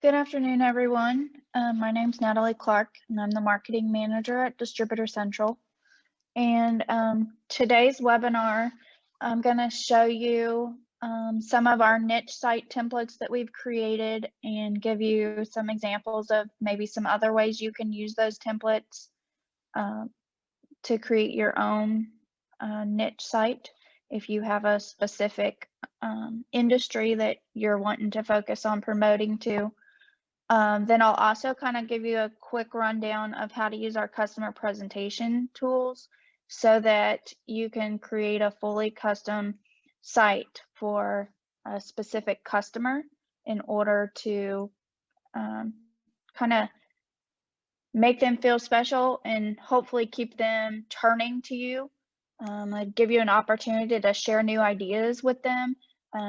Good afternoon, everyone. My name's Natalie Clark, and I'm the marketing manager at Distributor Central. And today's webinar, I'm going to show you some of our niche site templates that we've created and give you some examples of maybe some other ways you can use those templates to create your own niche site if you have a specific industry that you're wanting to focus on promoting to. Then I'll also kind of give you a quick rundown of how to use our customer presentation tools so that you can create a fully custom site for a specific customer in order to kind of make them feel special and hopefully keep them turning to you. I'd give you an opportunity to share new ideas with them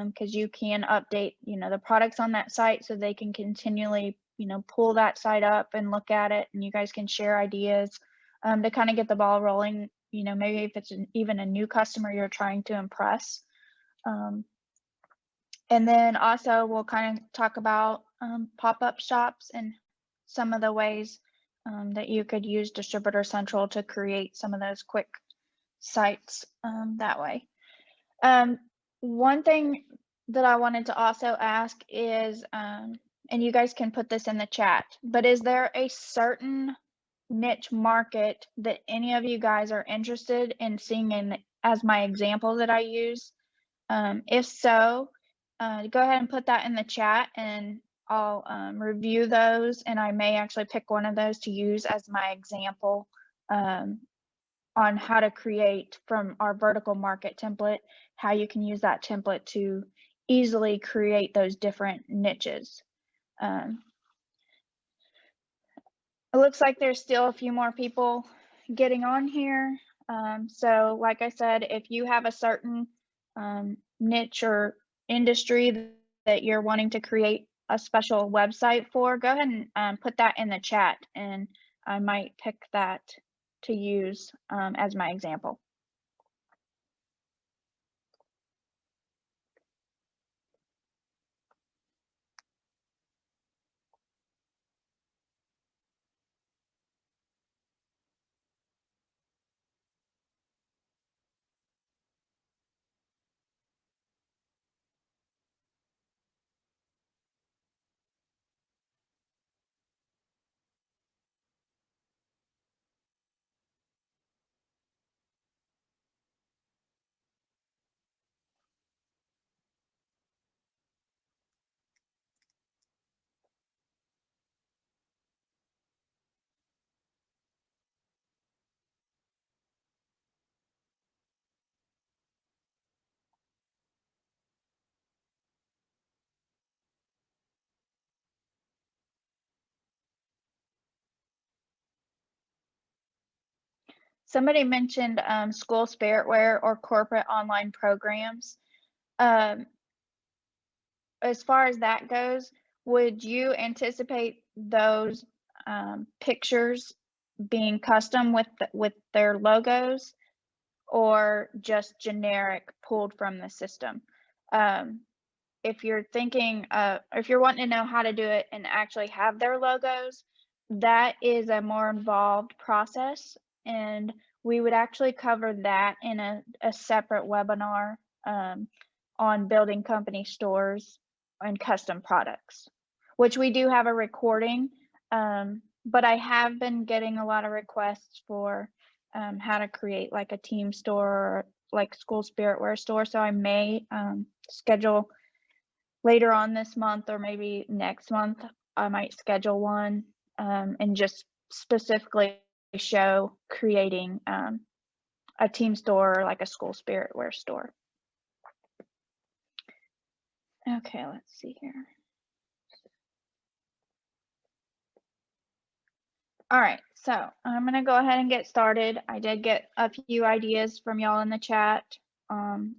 because you can update, the products on that site so they can continually, pull that site up and look at it, and you guys can share ideas to kind of get the ball rolling. Maybe if it's even a new customer you're trying to impress. And then also we'll kind of talk about pop-up shops and some of the ways that you could use Distributor Central to create some of those quick sites that way. One thing that I wanted to also ask is, and you guys can put this in the chat, but is there a certain niche market that any of you guys are interested in seeing in as my example that I use? If so, go ahead and put that in the chat and I'll review those, and I may actually pick one of those to use as my example on how to create from our vertical market template, how you can use that template to easily create those different niches. It looks like there's still a few more people getting on here. So like I said, if you have a certain niche or industry that you're wanting to create a special website for, go ahead and put that in the chat, and I might pick that to use as my example. Somebody mentioned school spiritware or corporate online programs. Um, as far as that goes, would you anticipate those pictures being custom with their logos, or just generic pulled from the system? If you're thinking, if you're wanting to know how to do it and actually have their logos, that is a more involved process, and we would actually cover that in a separate webinar on building company stores and custom products, which we do have a recording, but I have been getting a lot of requests for how to create like a team store or like school spiritware store, so I may schedule later on this month or maybe next month. I might schedule one and just specifically show creating a team store or like a school spiritware store. Okay, let's see here. All right, so I'm gonna go ahead and get started. I did get a few ideas from y'all in the chat on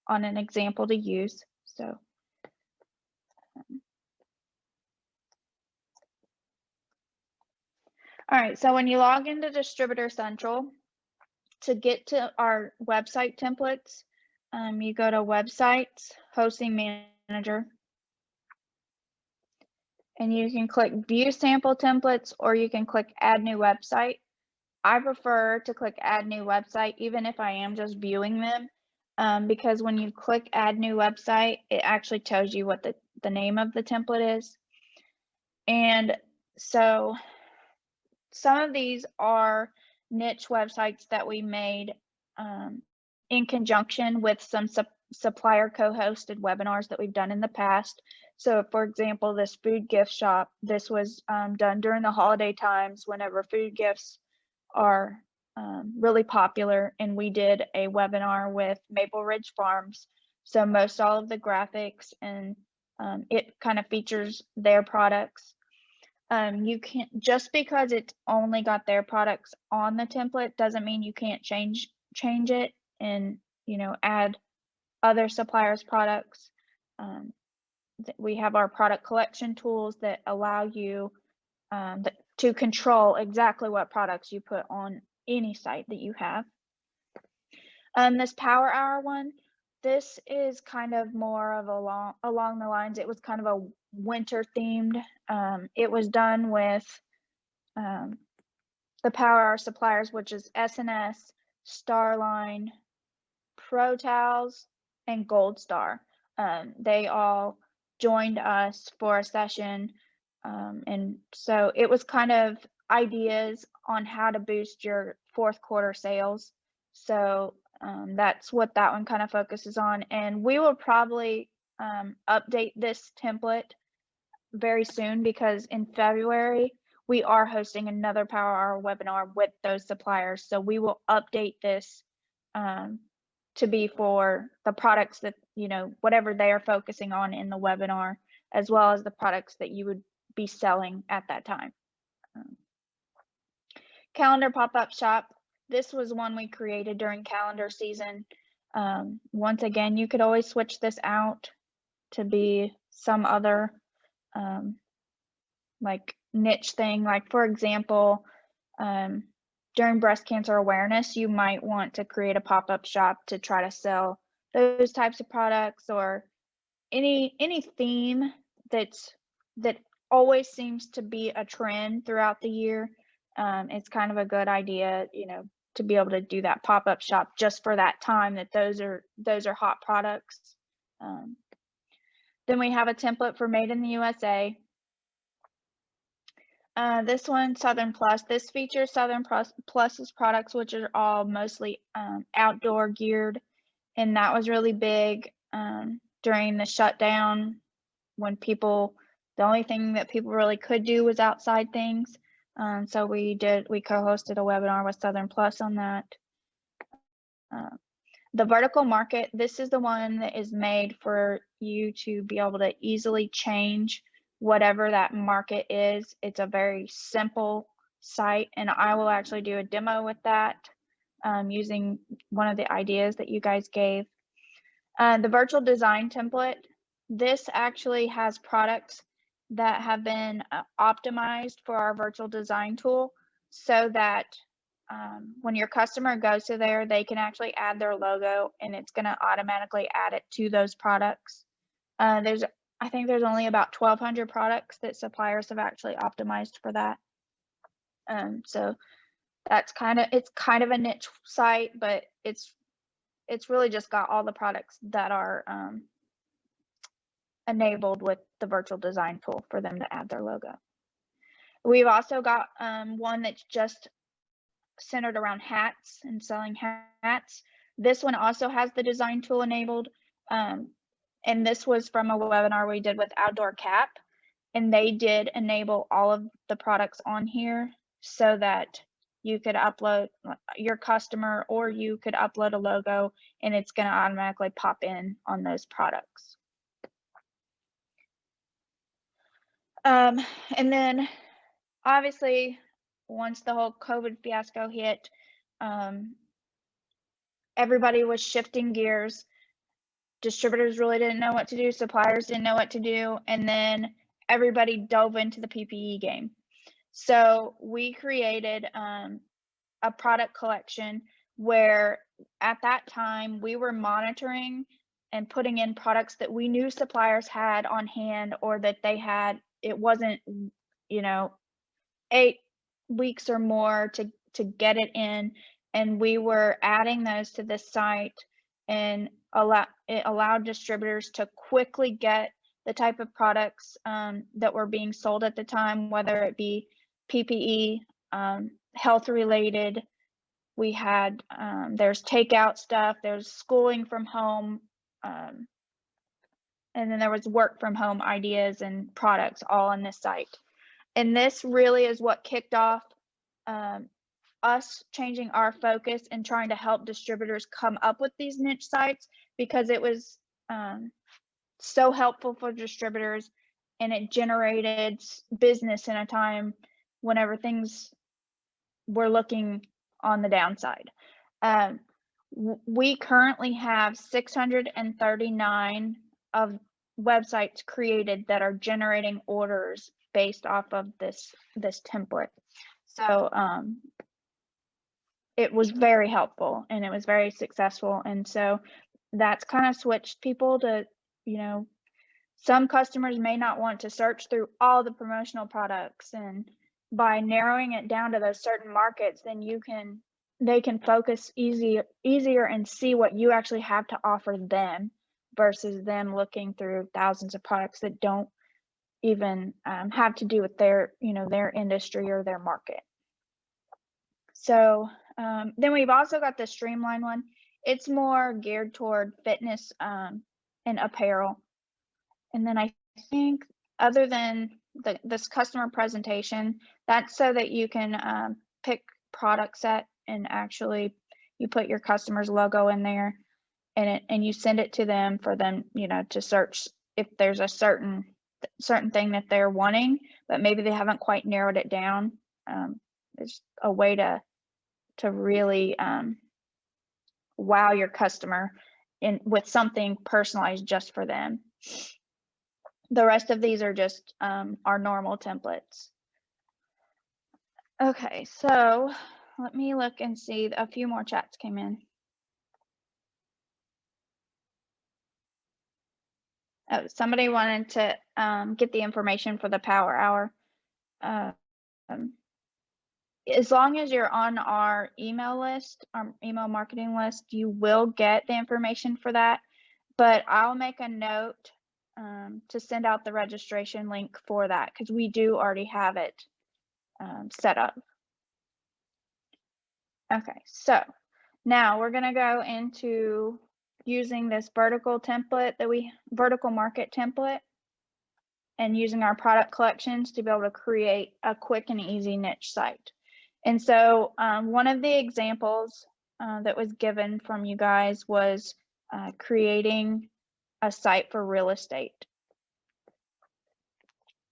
an example to use. So all right, so when you log into Distributor Central, to get to our website templates, you go to Websites, Hosting Manager. and you can click view sample templates, or you can click add new website. I prefer to click add new website, even if I am just viewing them, because when you click add new website, it actually tells you what the name of the template is. And so some of these are niche websites that we made in conjunction with some supplier co-hosted webinars that we've done in the past. So for example, this food gift shop, this was done during the holiday times whenever food gifts are really popular, and we did a webinar with Maple Ridge Farms. So most all of the graphics and it kind of features their products. You can't, just because it's only got their products on the template doesn't mean you can't change it and, you know, add other suppliers' products. We have our product collection tools that allow you to control exactly what products you put on any site that you have. This Power Hour one, this is kind of more of along the lines, it was kind of a winter themed. It was done with the Power Hour suppliers, which is S&S, Starline, Pro Towels, and Gold Star. They all joined us for a session, and so it was kind of ideas on how to boost your fourth quarter sales. So that's what that one kind of focuses on, and we will probably update this template very soon, because in February we are hosting another Power Hour webinar with those suppliers. So we will update this to be for the products that, you know, whatever they are focusing on in the webinar, as well as the products that you would be selling at that time. Calendar pop-up shop. This was one we created during calendar season. Once again, you could always switch this out to be some other like niche thing. Like for example, during breast cancer awareness, you might want to create a pop-up shop to try to sell those types of products, or any theme that always seems to be a trend throughout the year. It's kind of a good idea, you know, to be able to do that pop-up shop just for that time that those are hot products. Then we have a template for Made in the USA. This one, Southern Plus. This features Southern Plus's products, which are all mostly outdoor geared, and that was really big during the shutdown, when the only thing that people really could do was outside things. So we co-hosted a webinar with Southern Plus on that. The vertical market, this is the one that is made for you to be able to easily change whatever that market is. It's a very simple site, and I will actually do a demo with that using one of the ideas that you guys gave. The virtual design template, this actually has products that have been optimized for our virtual design tool, so that when your customer goes to there, they can actually add their logo, and it's going to automatically add it to those products. I think there's only about 1,200 products that suppliers have actually optimized for that. So it's kind of a niche site, but it's really just got all the products that are enabled with the virtual design tool for them to add their logo. We've also got one that's just centered around hats and selling hats. This one also has the design tool enabled, and this was from a webinar we did with Outdoor Cap, and they did enable all of the products on here so that you could upload your customer, or you could upload a logo, and it's going to automatically pop in on those products. And then obviously, once the whole COVID fiasco hit, everybody was shifting gears. Distributors really didn't know what to do, suppliers didn't know what to do, and then everybody dove into the PPE game. So we created a product collection where at that time we were monitoring and putting in products that we knew suppliers had on hand, or that they had it wasn't, 8 weeks or more to get it in, and we were adding those to the site, and it allowed distributors to quickly get the type of products that were being sold at the time, whether it be PPE, health related. We had there's takeout stuff, there's schooling from home, and then there was work from home ideas and products all on this site. And this really is what kicked off us changing our focus and trying to help distributors come up with these niche sites, because it was so helpful for distributors, and it generated business in a time whenever things were looking on the downside. We currently have 639 of websites created that are generating orders based off of this template. So it was very helpful and it was very successful. And so that's kind of switched people to, some customers may not want to search through all the promotional products, and by narrowing it down to those certain markets, then they can focus easier and see what you actually have to offer them, versus them looking through thousands of products that don't even have to do with their industry or their market. So then we've also got the Streamline one. It's more geared toward fitness and apparel. And then I think, other than this customer presentation, that's so that you can pick product set, and actually you put your customer's logo in there, and you send it to them for them, to search if there's a certain thing that they're wanting, but maybe they haven't quite narrowed it down. It's a way to really wow your customer with something personalized just for them. The rest of these are just our normal templates. Okay, so let me look and see. A few more chats came in. Oh, somebody wanted to get the information for the Power Hour. As long as you're on our email list, our email marketing list, you will get the information for that. But I'll make a note to send out the registration link for that, because we do already have it set up. Okay, so now we're going to go into using this vertical market template, and using our product collections to be able to create a quick and easy niche site. And so one of the examples that was given from you guys was creating a site for real estate.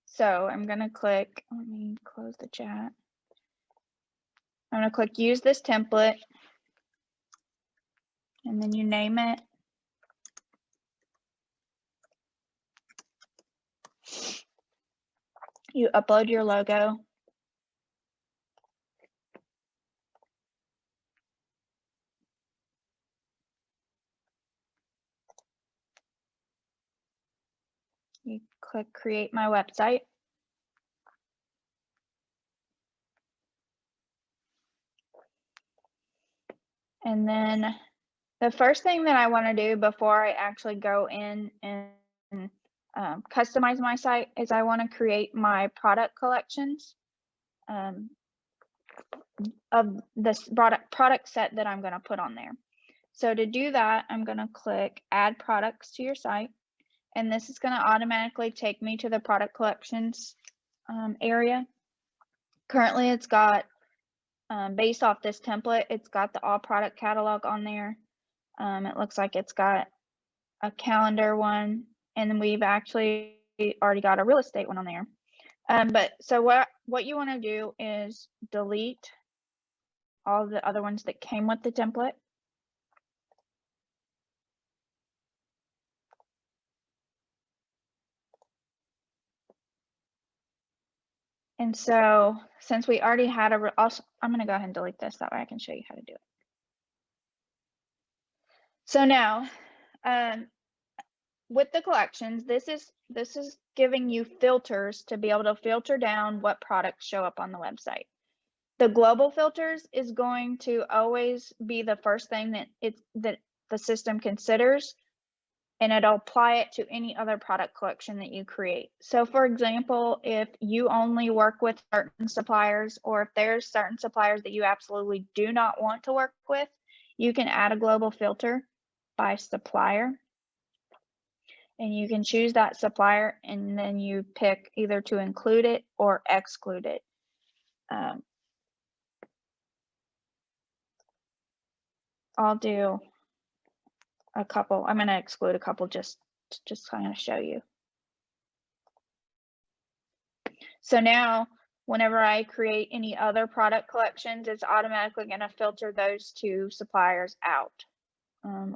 So I'm going to click, let me close the chat. I'm going to click use this template, and then you name it. You upload your logo. You click create my website. And then the first thing that I want to do before I actually go in and customize my site is I want to create my product collections of this product set that I'm going to put on there. So to do that, I'm going to click add products to your site, and this is going to automatically take me to the product collections area. Currently it's got, based off this template, it's got the all product catalog on there. It looks like it's got a calendar one, and then we've actually already got a real estate one on there. But so what you want to do is delete all the other ones that came with the template. And so since we already had I'm going to go ahead and delete this, that way I can show you how to do it. So now with the collections, this is giving you filters to be able to filter down what products show up on the website. The global filters is going to always be the first thing that the system considers, and it'll apply it to any other product collection that you create. So for example, if you only work with certain suppliers, or if there's certain suppliers that you absolutely do not want to work with, you can add a global filter by supplier. And you can choose that supplier, and then you pick either to include it or exclude it. I'll do a couple. I'm going to exclude a couple just kind of show you. So now, whenever I create any other product collections, it's automatically going to filter those two suppliers out.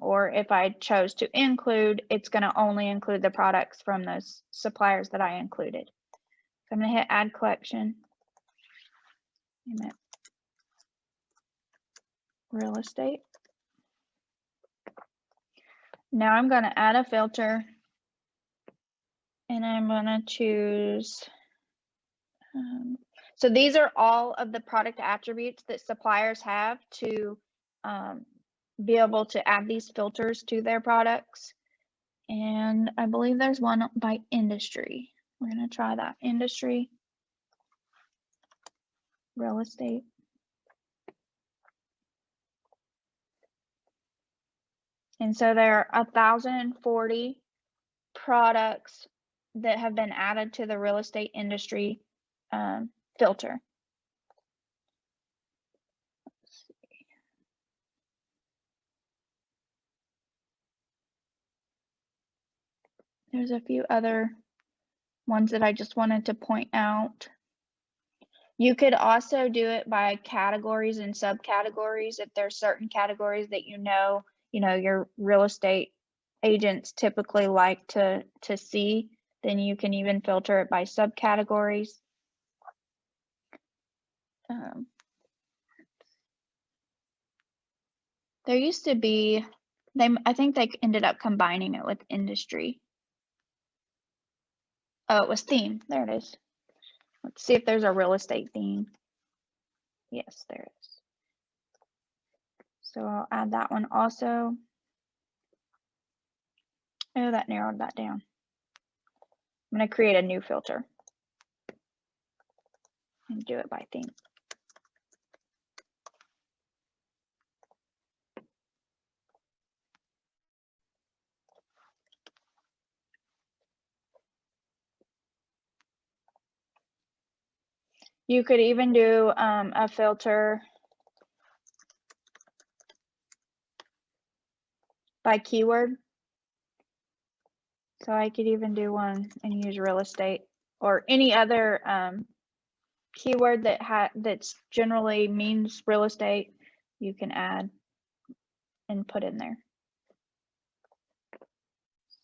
Or if I chose to include, it's going to only include the products from those suppliers that I included. So I'm going to hit add collection. Real estate. Now I'm going to add a filter, and I'm going to choose. So these are all of the product attributes that suppliers have to be able to add these filters to their products. And I believe there's one by industry. We're going to try that. Industry, real estate. And so there are 1,040 products that have been added to the real estate industry filter. Let's see. There's a few other ones that I just wanted to point out. You could also do it by categories and subcategories. If there's certain categories that you know your real estate agents typically like to see, then you can even filter it by subcategories. There used to be, I think they ended up combining it with industry. Oh, it was theme. There it is. Let's see if there's a real estate theme. Yes, there is. So I'll add that one also. Oh, that narrowed that down. I'm going to create a new filter and do it by theme. You could even do a filter by keyword. So I could even do one and use real estate or any other keyword that's generally means real estate. You can add and put in there.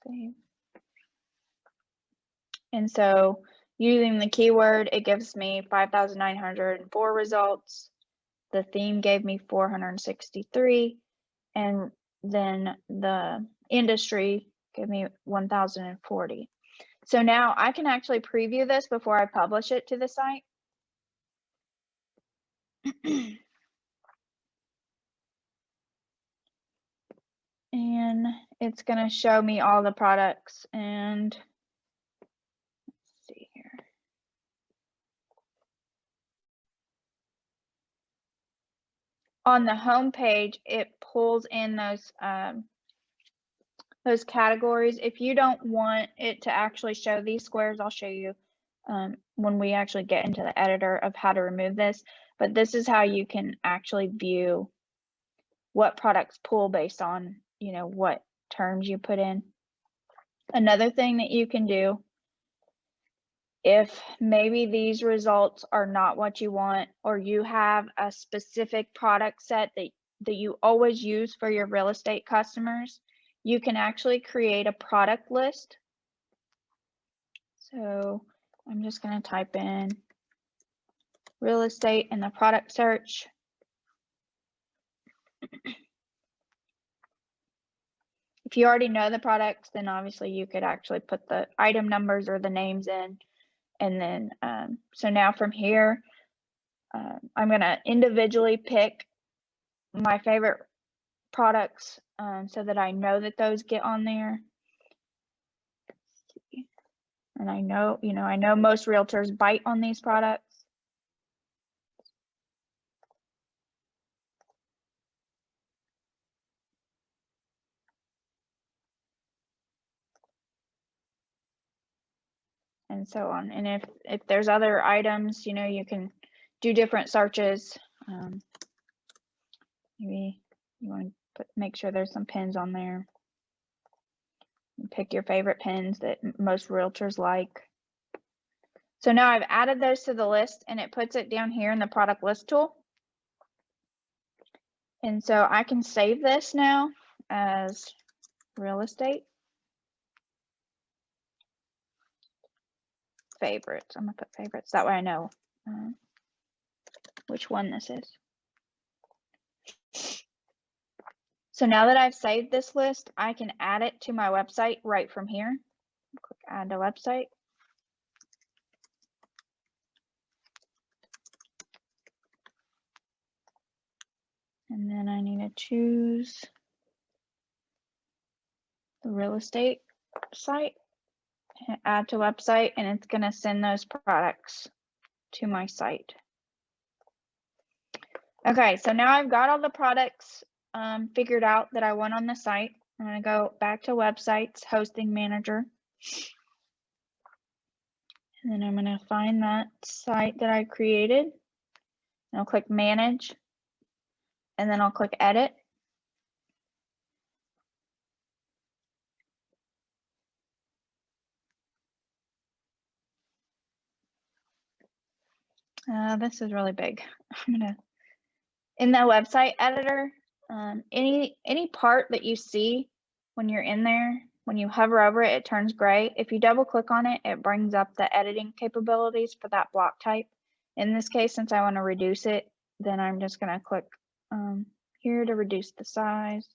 Save. And so using the keyword, it gives me 5,904 results. The theme gave me 463, and then the industry gave me 1,040. So now I can actually preview this before I publish it to the site. And it's going to show me all the products, and let's see here. On the home page, it pulls in those categories. If you don't want it to actually show these squares, I'll show you when we actually get into the editor of how to remove this. But this is how you can actually view what products pull based on, what terms you put in. Another thing that you can do, if maybe these results are not what you want, or you have a specific product set that you always use for your real estate customers, you can actually create a product list. So I'm just going to type in real estate in the product search. If you already know the products, then obviously you could actually put the item numbers or the names in. And then, so now from here, I'm going to individually pick my favorite products so that I know that those get on there. And I know, I know most realtors bite on these products. And so on. And if there's other items, you can do different searches. Maybe you want to make sure there's some pins on there. And pick your favorite pins that most realtors like. So now I've added those to the list, and it puts it down here in the product list tool. And so I can save this now as real estate favorites. I'm gonna put favorites, that way I know which one this is. So now that I've saved this list, I can add it to my website right from here. Click add to website. And then I need to choose the real estate site, add to website, and it's going to send those products to my site. Okay, so now I've got all the products figured out that I want on the site. I'm going to go back to websites, hosting manager. And then I'm going to find that site that I created. And I'll click manage. And then I'll click edit. This is really big. I'm gonna, in the website editor, any part that you see when you're in there, when you hover over it, it turns gray. If you double click on it, it brings up the editing capabilities for that block type. In this case, since I want to reduce it, then I'm just gonna click here to reduce the size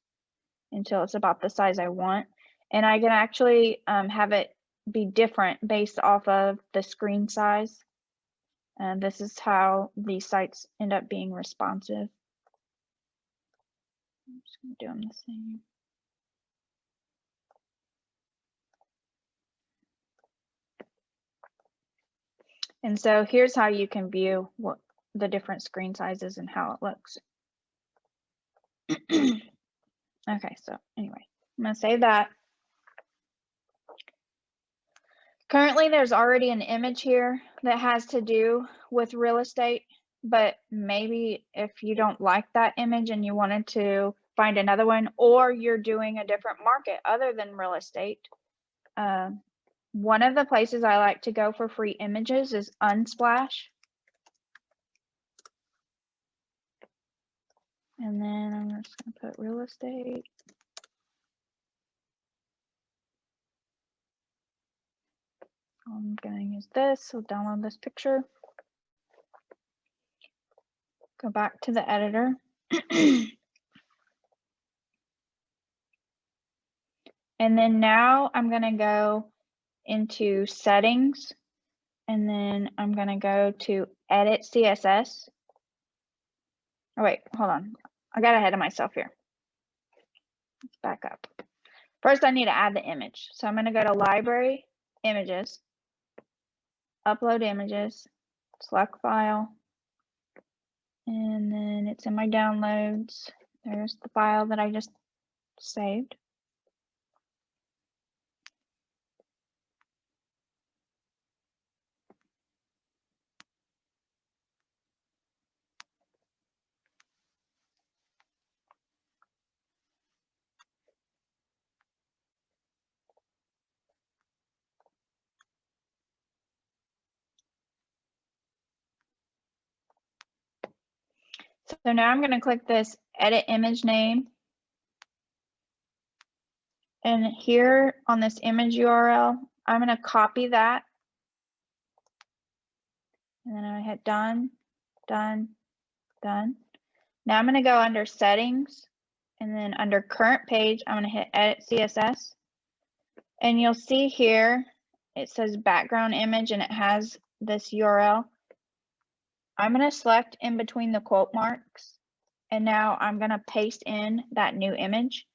until it's about the size I want. And I can actually have it be different based off of the screen size. And this is how these sites end up being responsive. I'm just going to do them the same. And so here's how you can view what the different screen sizes and how it looks. Okay, so anyway, I'm going to save that. Currently, there's already an image here that has to do with real estate, but maybe if you don't like that image and you wanted to find another one, or you're doing a different market other than real estate, one of the places I like to go for free images is Unsplash. And then I'm just going to put real estate. I'm going to use this, so download this picture. Go back to the editor. And then now I'm going to go into settings, and then I'm going to go to edit CSS. Oh, wait, hold on. I got ahead of myself here. Let's back up. First, I need to add the image. So I'm going to go to library, images, upload images, select file, and then it's in my downloads. There's the file that I just saved. So now I'm going to click this edit image name. And here on this image URL, I'm going to copy that. And then I hit done, done, done. Now I'm going to go under settings, and then under current page, I'm going to hit edit CSS. And you'll see here, it says background image and it has this URL. I'm going to select in between the quote marks. And now I'm going to paste in that new image,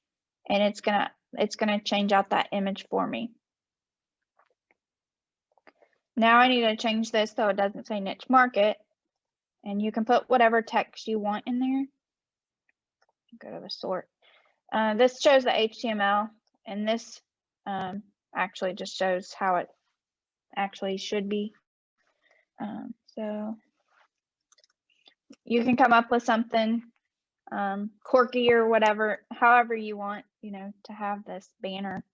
and it's going to change out that image for me. Now I need to change this so it doesn't say niche market, and you can put whatever text you want in there. Go to the sort. This shows the HTML, and this actually just shows how it actually should be. So you can come up with something quirky or whatever, however you want, to have this banner,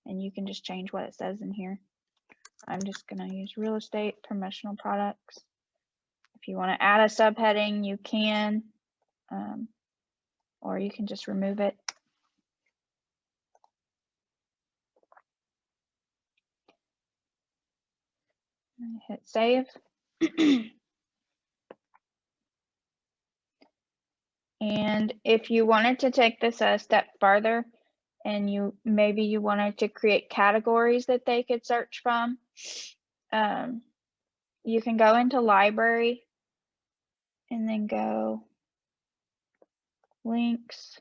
and you can just change what it says in here. I'm just going to use real estate promotional products. If you want to add a subheading, you can, or you can just remove it. Hit save. And if you wanted to take this a step farther, and maybe you wanted to create categories that they could search from, you can go into library and then go links.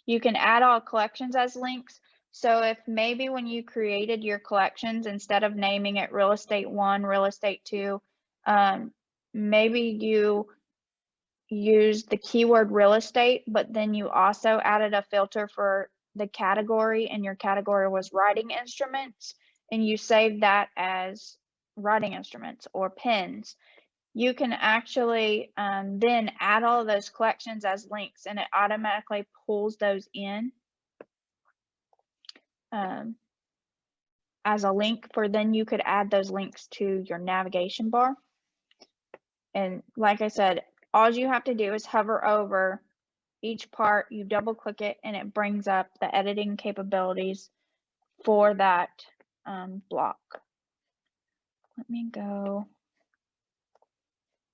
You can add all collections as links. So if maybe when you created your collections, instead of naming it real estate 1, real estate 2, maybe you used the keyword real estate, but then you also added a filter for the category, and your category was writing instruments, and you saved that as writing instruments or pens. You can actually then add all of those collections as links, and it automatically pulls those in as a link for, then you could add those links to your navigation bar. And like I said, all you have to do is hover over each part, you double click it, and it brings up the editing capabilities for that block. Let me go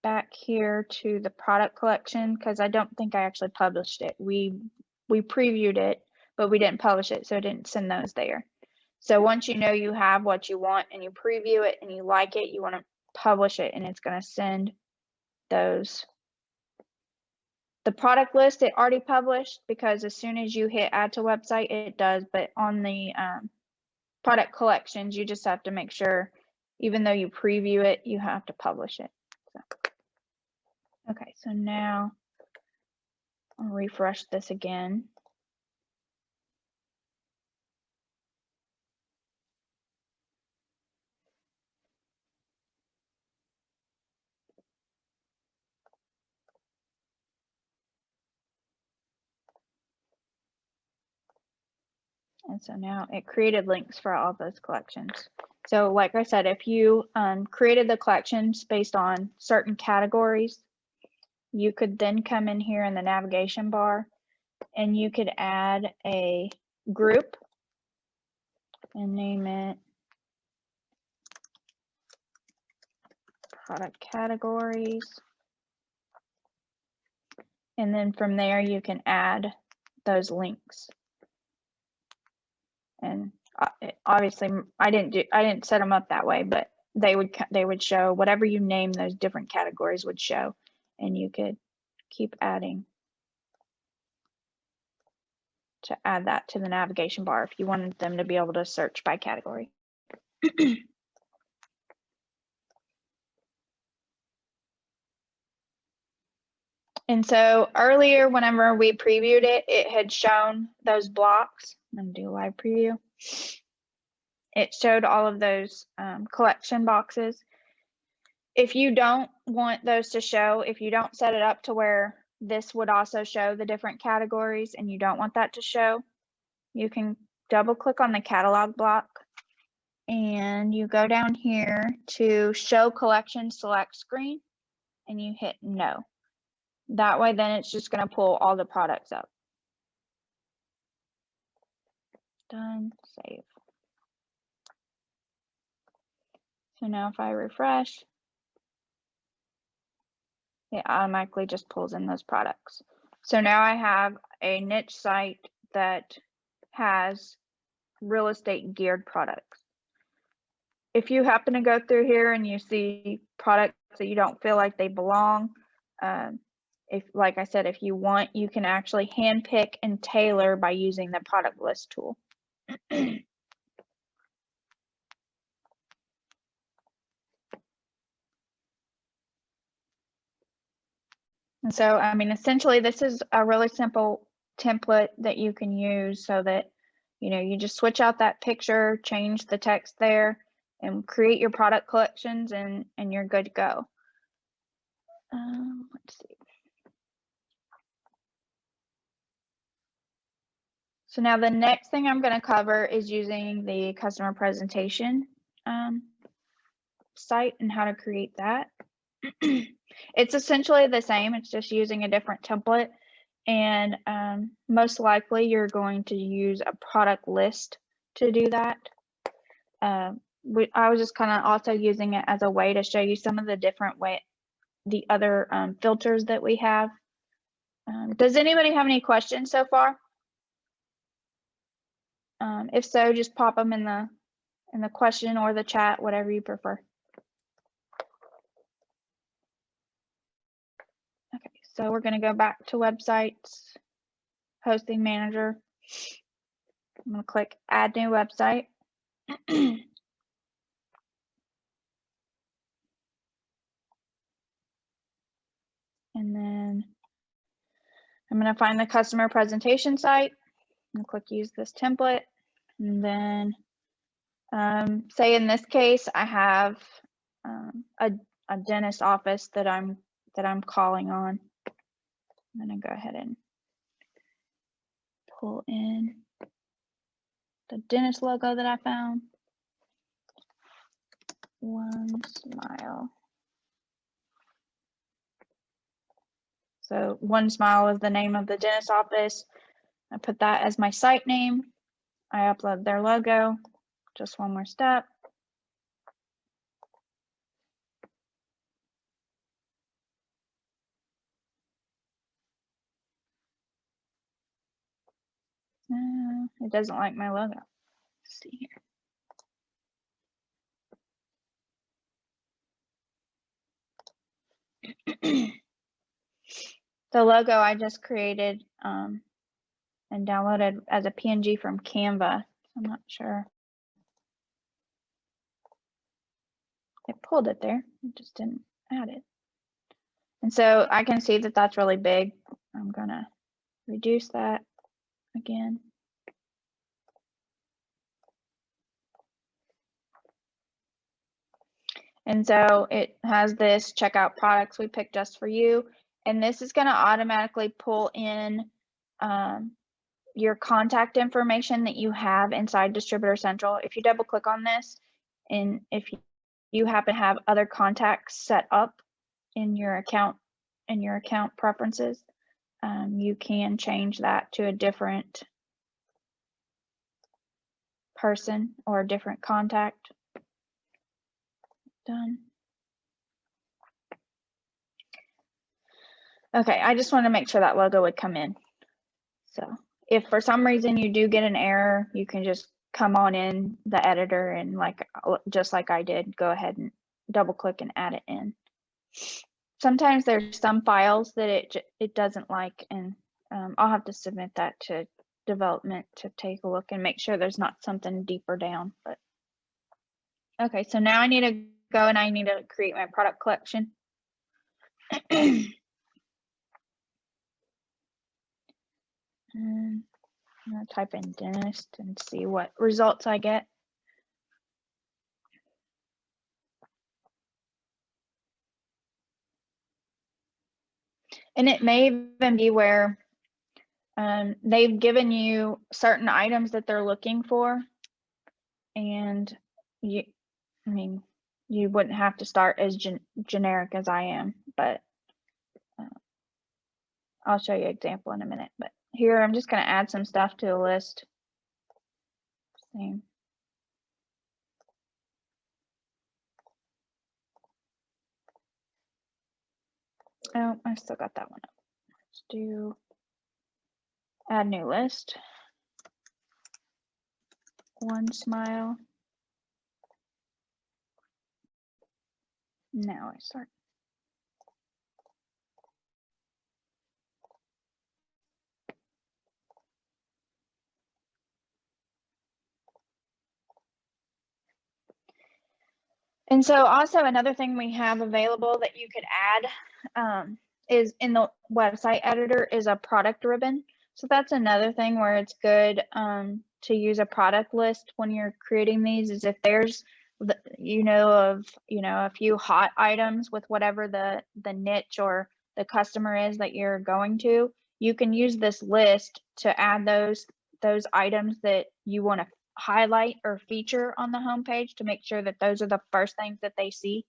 back here to the product collection, because I don't think I actually published it. We previewed it, but we didn't publish it, so it didn't send those there. So once you know you have what you want and you preview it and you like it, you want to publish it, and it's going to send those. The product list, it already published, because as soon as you hit add to website, it does. But on the product collections, you just have to make sure, even though you preview it, you have to publish it. So, okay, so now I'll refresh this again. And so now it created links for all those collections. So like I said, if you created the collections based on certain categories, you could then come in here in the navigation bar, and you could add a group and name it product categories. And then from there, you can add those links. And obviously, I didn't set them up that way, but they would show whatever you name those different categories would show, and you could keep adding to add that to the navigation bar if you wanted them to be able to search by category. And so earlier, whenever we previewed it, it had shown those blocks. I'm going to do a live preview. It showed all of those collection boxes. If you don't want those to show, if you don't set it up to where this would also show the different categories and you don't want that to show, you can double click on the catalog block, and you go down here to show collection select screen, and you hit no. That way, then it's just going to pull all the products up. Done, save. So now if I refresh, it automatically just pulls in those products. So now I have a niche site that has real estate geared products. If you happen to go through here and you see products that you don't feel like they belong, if, like I said, if you want, you can actually handpick and tailor by using the product list tool. And so, I mean, essentially, this is a really simple template that you can use so that, you know, you just switch out that picture, change the text there, and create your product collections, and you're good to go. Let's see. So now the next thing I'm going to cover is using the customer presentation site and how to create that. It's essentially the same. It's just using a different template. And most likely you're going to use a product list to do that. I was just kind of also using it as a way to show you some of the different the other filters that we have. Does anybody have any questions so far? If so, just pop them in the question or the chat, whatever you prefer. Okay, so we're going to go back to websites, hosting manager. I'm going to click add new website. And then I'm going to find the customer presentation site and click use this template. And then say in this case, I have a dentist office that I'm calling on. I'm going to go ahead and pull in the dentist logo that I found. One Smile. So One Smile is the name of the dentist office. I put that as my site name. I upload their logo. Just one more step. It doesn't like my logo. Let's see here. The logo I just created and downloaded as a PNG from Canva. I'm not sure. It pulled it there. It just didn't add it. And so I can see that that's really big. I'm going to reduce that again. And so it has this checkout products we picked just for you. And this is going to automatically pull in your contact information that you have inside Distributor Central. If you double click on this, and if you happen to have other contacts set up in your account preferences, you can change that to a different person or a different contact. Done. Okay, I just want to make sure that logo would come in. So if for some reason you do get an error, you can just come on in the editor and just like I did, go ahead and double click and add it in. Sometimes there's some files that it doesn't like, and I'll have to submit that to development to take a look and make sure there's not something deeper down. But okay, so now I need to go and I need to create my product collection. I'm gonna type in dentist and see what results I get. And it may even be where they've given you certain items that they're looking for, and you wouldn't have to start as generic as I am, but I'll show you an example in a minute. But here I'm just going to add some stuff to the list. Same. Oh, I still got that one up. Let's do Add new list. One Smile. Now I start. And so also another thing we have available that you could add is in the website editor is a product ribbon. So that's another thing where it's good to use a product list when you're creating these, is if there's a few hot items with whatever the niche or the customer is that you're going to, you can use this list to add those items that you want to highlight or feature on the homepage to make sure that those are the first things that they see.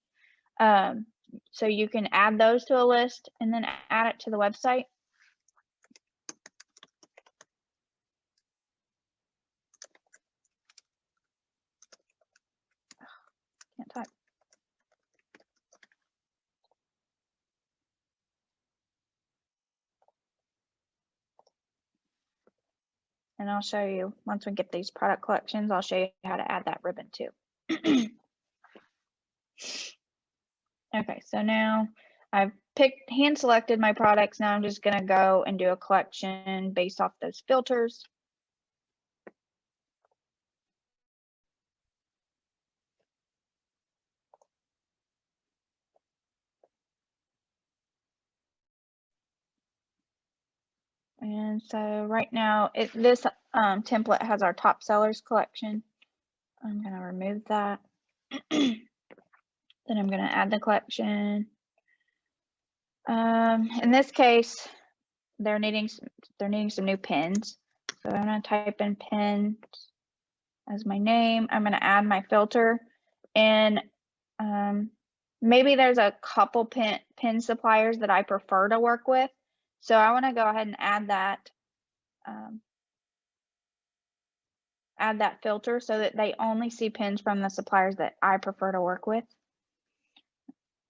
So you can add those to a list and then add it to the website. Can't type. And I'll show you, once we get these product collections, I'll show you how to add that ribbon too. Okay, so now I've hand selected my products. Now I'm just gonna go and do a collection based off those filters. And so right now, this template has our top sellers collection. I'm gonna remove that. Then I'm gonna add the collection. In this case, they're needing some new pins. So I'm gonna type in pins as my name. I'm gonna add my filter, and maybe there's a couple pin suppliers that I prefer to work with. So I want to go ahead and add that filter so that they only see pins from the suppliers that I prefer to work with.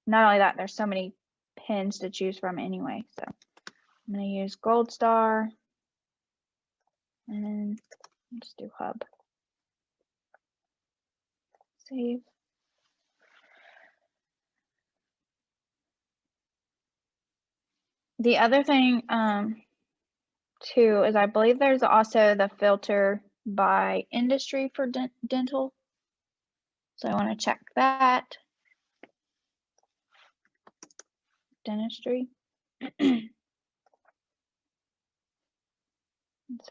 Not only that, there's so many pins to choose from anyway. So I'm going to use Gold Star and let's do Hub. Save. The other thing too is I believe there's also the filter by industry for dental. So I want to check that. Dentistry. So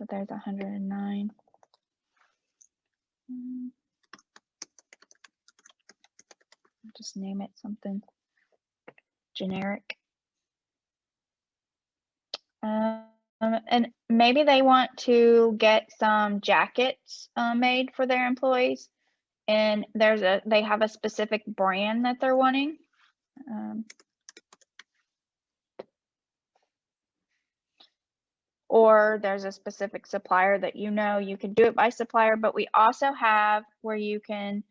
there's 109. Just name it something generic. And maybe they want to get some jackets made for their employees, and they have a specific brand that they're wanting. Or there's a specific supplier that you can do it by supplier, but we also have where you can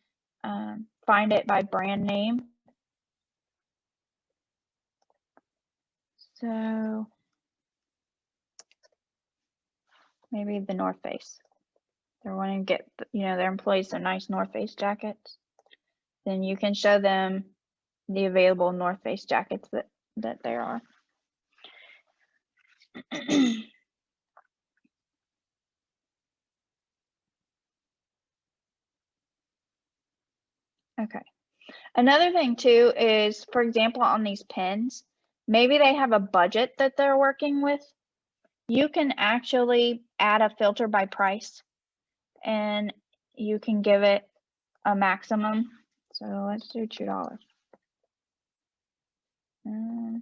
find it by brand name. So maybe the North Face. They're wanting to get their employees some nice North Face jackets. Then you can show them the available North Face jackets that there are. Okay. Another thing too is, for example, on these pens, maybe they have a budget that they're working with. You can actually add a filter by price, and you can give it a maximum. So let's do $2. Oh.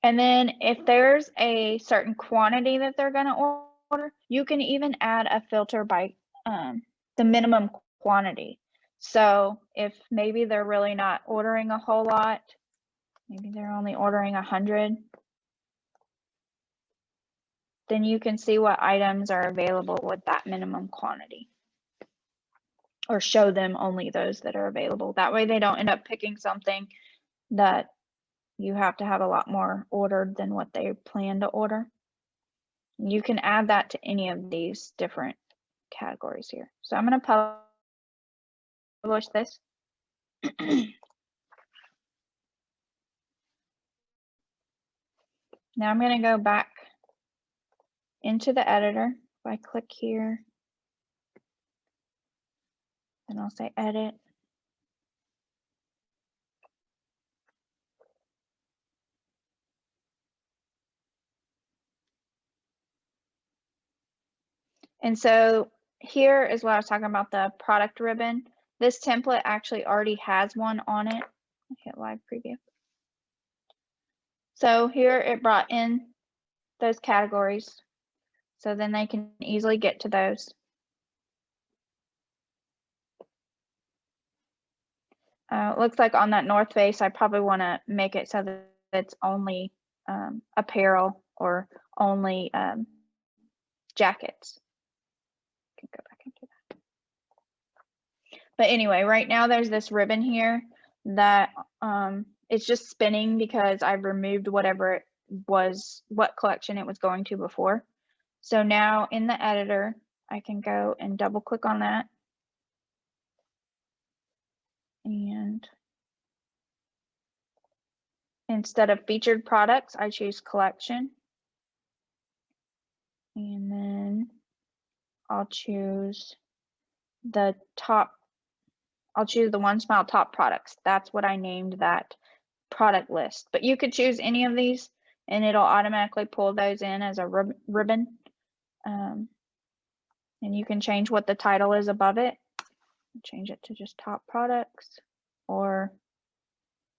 And then if there's a certain quantity that they're going to order, you can even add a filter by the minimum quantity. So if maybe they're really not ordering a whole lot, maybe they're only ordering 100, then you can see what items are available with that minimum quantity, or show them only those that are available. That way they don't end up picking something that you have to have a lot more ordered than what they plan to order. You can add that to any of these different categories here. So I'm going to publish this. Now I'm going to go back into the editor. If I click here, and I'll say edit. And so here is what I was talking about, the product ribbon. This template actually already has one on it. I'll hit live preview. So here it brought in those categories. So then they can easily get to those. It looks like on that north face, I probably want to make it so that it's only apparel or only jackets. I can go back into that. But anyway, right now there's this ribbon here that it's just spinning because I've removed whatever it was, what collection it was going to before. So now in the editor, I can go and double click on that. And instead of featured products, I choose collection. And then I'll choose the top, I'll choose the One Smile top products. That's what I named that product list. But you could choose any of these and it'll automatically pull those in as a ribbon. And you can change what the title is above it. Change it to just top products or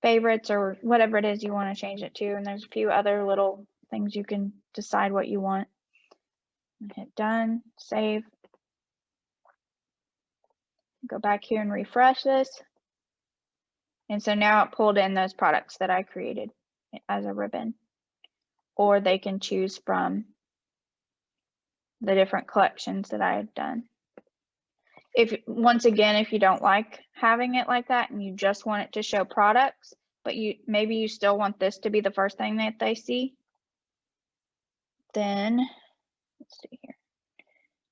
favorites or whatever it is you want to change it to. And there's a few other little things you can decide what you want. And hit done, save. Go back here and refresh this. And so now it pulled in those products that I created as a ribbon. Or they can choose from the different collections that I had done. If once again, if you don't like having it like that and you just want it to show products, but maybe you still want this to be the first thing that they see, then let's see here.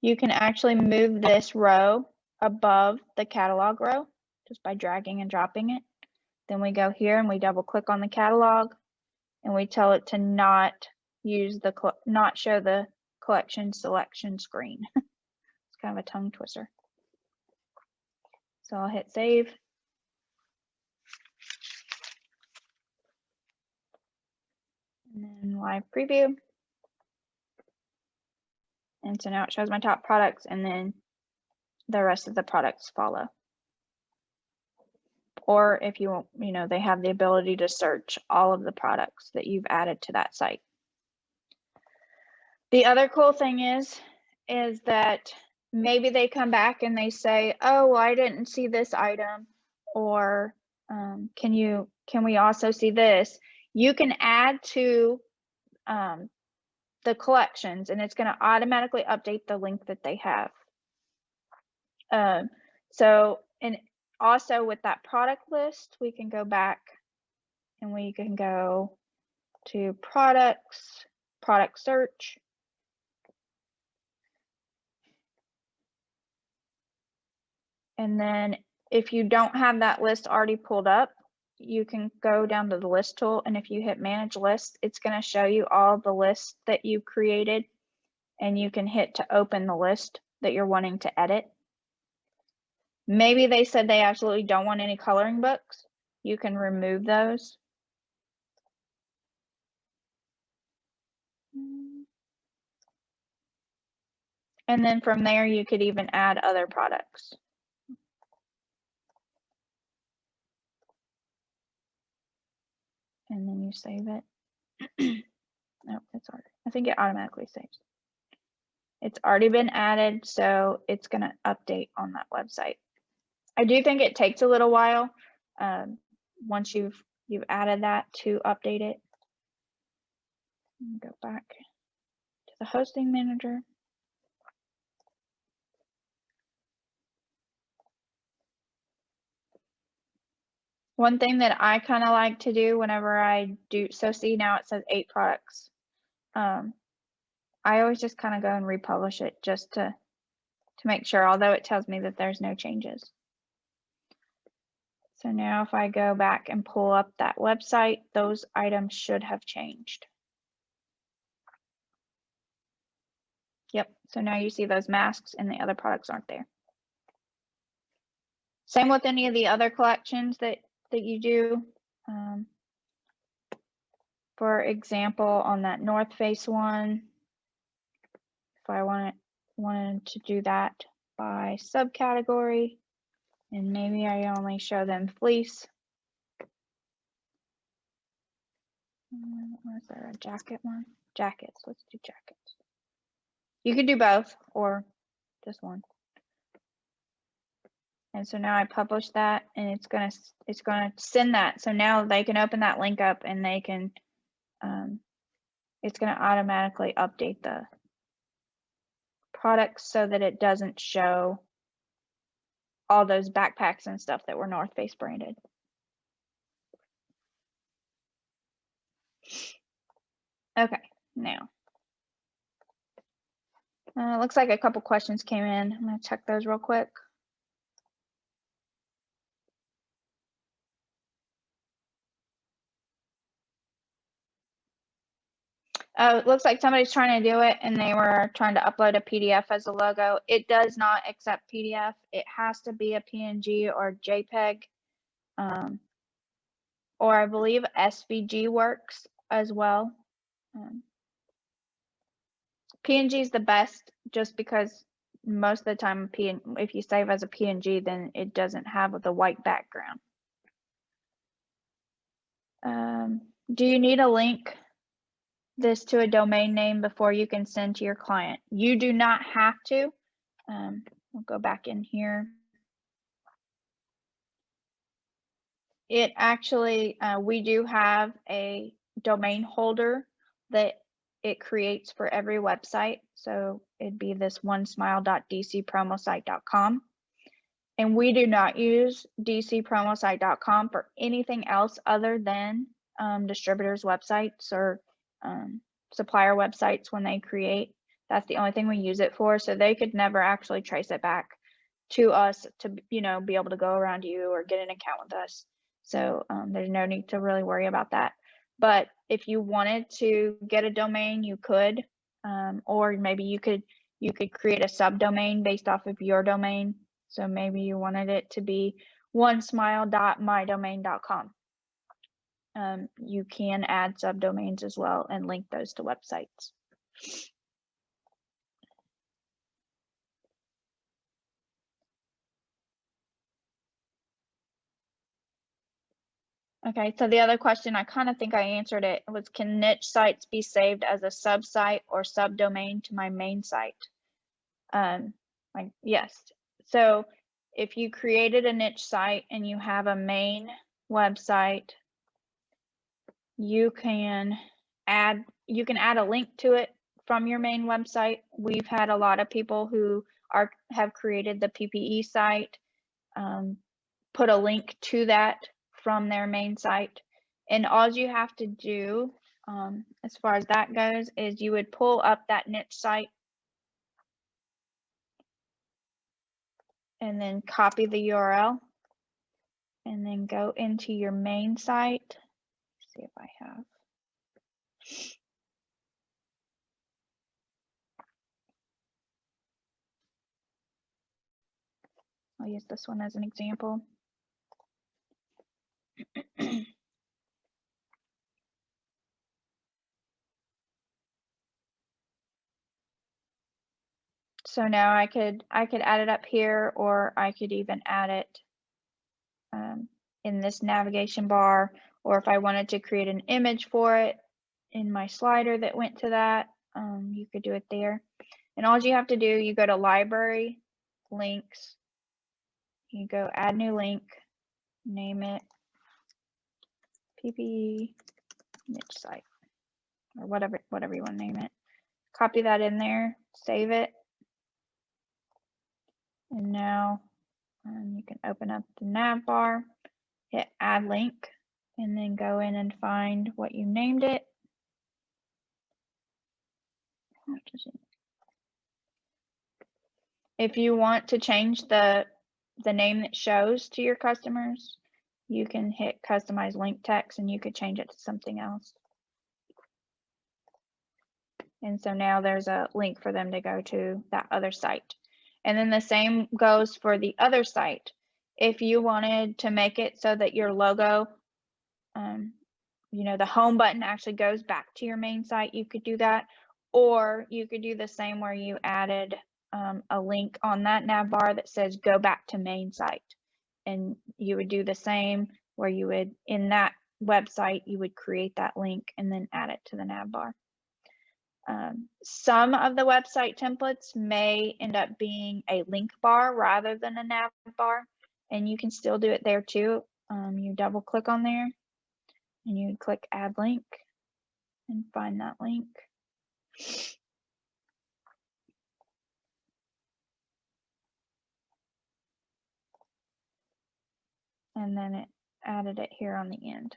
You can actually move this row above the catalog row just by dragging and dropping it. Then we go here and we double click on the catalog and we tell it to not show the collection selection screen. It's kind of a tongue twister. So I'll hit save. And then live preview. And so now it shows my top products and then the rest of the products follow. Or if you want, they have the ability to search all of the products that you've added to that site. The other cool thing is that maybe they come back and they say, oh, well, I didn't see this item, or can we also see this? You can add to the collections and it's going to automatically update the link that they have. And also with that product list, we can go back and we can go to products, product search. And then if you don't have that list already pulled up, you can go down to the list tool. And if you hit manage list, it's going to show you all the lists that you created. And you can hit to open the list that you're wanting to edit. Maybe they said they absolutely don't want any coloring books. You can remove those. And then from there, you could even add other products. And then you save it. No, it's already, I think it automatically saves. It's already been added, so it's going to update on that website. I do think it takes a little while once you've added that to update it. Go back to the hosting manager. One thing that I kind of like to do whenever I do, so see now it says 8 products. I always just kind of go and republish it just to make sure, although it tells me that there's no changes. So now if I go back and pull up that website, those items should have changed. Yep, so now you see those masks and the other products aren't there. Same with any of the other collections that you do. For example, on that North Face one, if I wanted to do that by subcategory, and maybe I only show them fleece. Was there a jacket one? Jackets, let's do jackets. You could do both or just one. And so now I publish that and it's gonna send that. So now they can open that link up and they can, it's gonna automatically update the products so that it doesn't show all those backpacks and stuff that were North Face branded. Okay, now. Looks like a couple questions came in. I'm gonna check those real quick. Oh, it looks like somebody's trying to do it and they were trying to upload a PDF as a logo. It does not accept PDF. It has to be a PNG or JPEG. Or I believe SVG works as well. PNG is the best just because most of the time if you save as a PNG, then it doesn't have the white background. Do you need a link this to a domain name before you can send to your client? You do not have to. We'll go back in here. It actually, we do have a domain holder that it creates for every website. So it'd be this onesmile.dcpromosite.com. And we do not use dcpromosite.com for anything else other than distributors' websites or supplier websites when they create. That's the only thing we use it for. So they could never actually trace it back to us to, be able to go around you or get an account with us. So there's no need to really worry about that. But if you wanted to get a domain, you could, or maybe you could create a subdomain based off of your domain. So maybe you wanted it to be onesmile.mydomain.com. You can add subdomains as well and link those to websites. Okay, so the other question, I kind of think I answered it, was can niche sites be saved as a sub-site or subdomain to my main site? Yes. So if you created a niche site and you have a main website, you can add a link to it from your main website. We've had a lot of people who have created the PPE site, put a link to that from their main site, and all you have to do as far as that goes is you would pull up that niche site and then copy the URL and then go into your main site. Let's see if I have. I'll use this one as an example. So now I could add it up here, or I could even add it in this navigation bar, or if I wanted to create an image for it in my slider that went to that, you could do it there. And all you have to do, you go to library, links, you go add new link, name it PPE niche site, or whatever you want to name it. Copy that in there, save it, and now you can open up the nav bar hit add link, and then go in and find what you named it. If you want to change the name that shows to your customers, you can hit customize link text and you could change it to something else. And so now there's a link for them to go to that other site. And then the same goes for the other site. If you wanted to make it so that your logo, you know, the home button actually goes back to your main site, you could do that. Or you could do the same where you added a link on that nav bar that says go back to main site. And you would do the same where you would, in that website, you would create that link and then add it to the nav bar. Some of the website templates may end up being a link bar rather than a nav bar, and you can still do it there too. You double click on there and you click add link and find that link. And then it added it here on the end.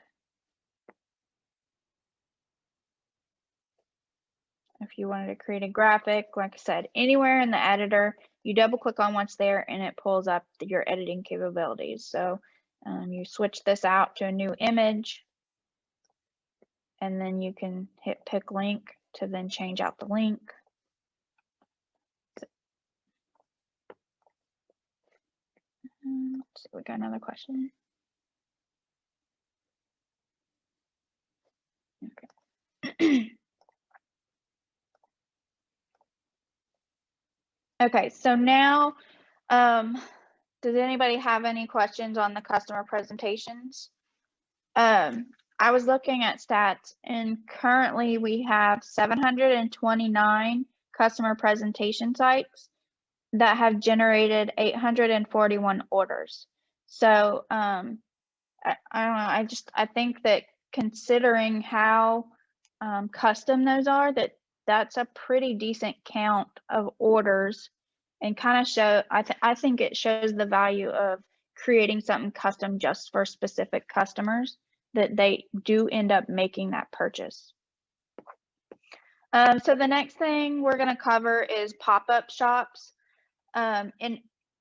If you wanted to create a graphic, like I said, anywhere in the editor, you double click on what's there and it pulls up your editing capabilities. So you switch this out to a new image, and then you can hit pick link to then change out the link. Let's see, we got another question. Okay. Okay, so now, does anybody have any questions on the customer presentations? I was looking at stats, and currently we have 729 customer presentation sites that have generated 841 orders. So I don't know, I think that considering how custom those are, that's a pretty decent count of orders, and kind of show, I think it shows the value of creating something custom just for specific customers, that they do end up making that purchase. So the next thing we're going to cover is pop-up shops. And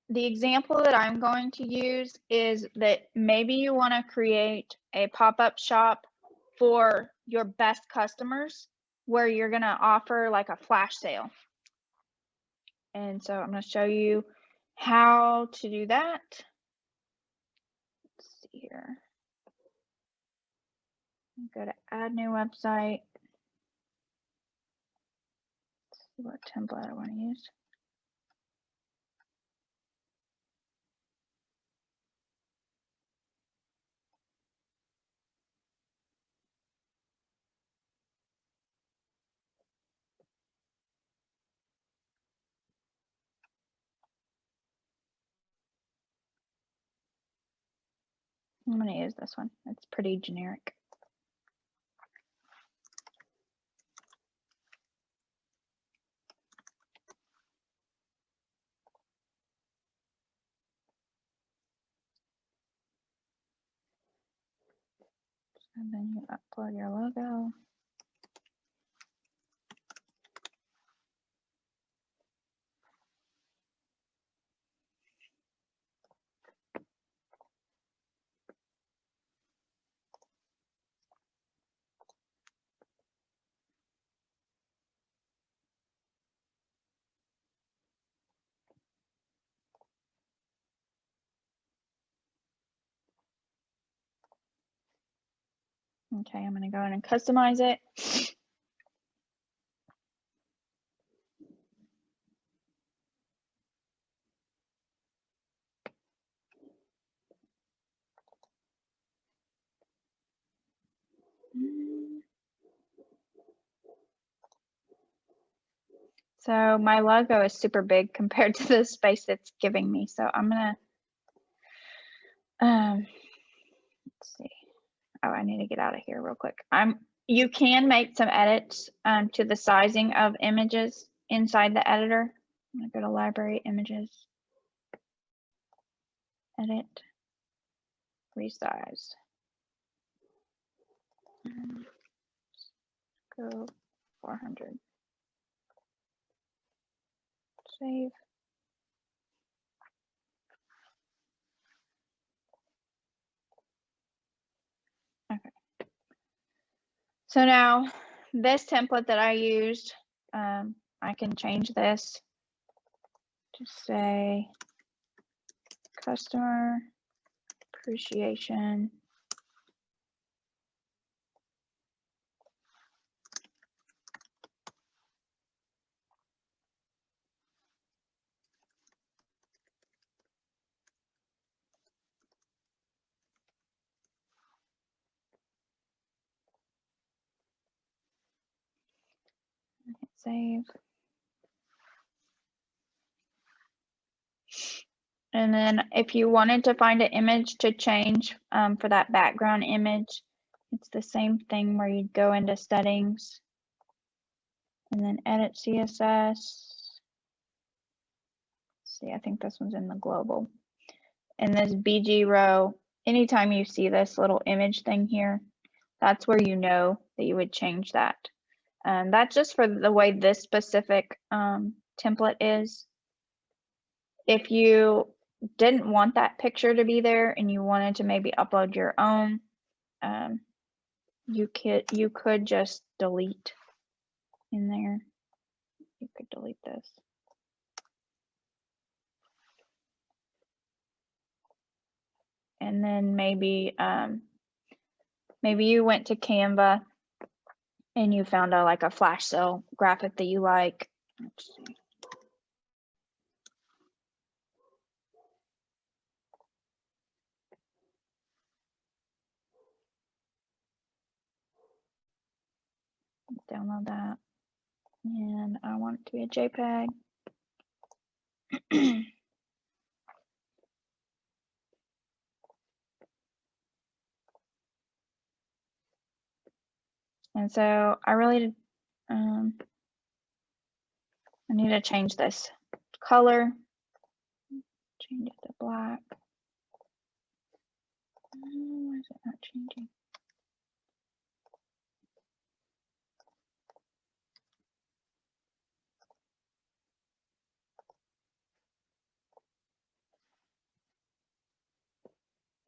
the example that I'm going to use is that maybe you want to create a pop-up shop for your best customers where you're going to offer like a flash sale. And so I'm going to show you how to do that. Let's see here. Go to add new website. Let's see what template I want to use. I'm going to use this one. It's pretty generic. And then you upload your logo. Okay, I'm going to go in and customize it. So my logo is super big compared to the space it's giving me. So I'm going to, let's see. Oh, I need to get out of here real quick. You can make some edits to the sizing of images inside the editor. I'm going to go to library images, edit. resize. Go 400. Save. Okay. So now this template that I used, I can change this to say customer appreciation. Hit save. And then if you wanted to find an image to change for that background image, it's the same thing where you'd go into settings and then edit CSS. See, I think this one's in the global. And this BG row, anytime you see this little image thing here, that's where you know that you would change that. That's just for the way this specific template is. If you didn't want that picture to be there and you wanted to maybe upload your own, you could just delete in there. You could delete this. And then maybe maybe you went to Canva and you found like a flash sale graphic that you like. Let's see. Download that. And I want it to be a JPEG. And so I really, I need to change this color. Change it to black. Why is it not changing?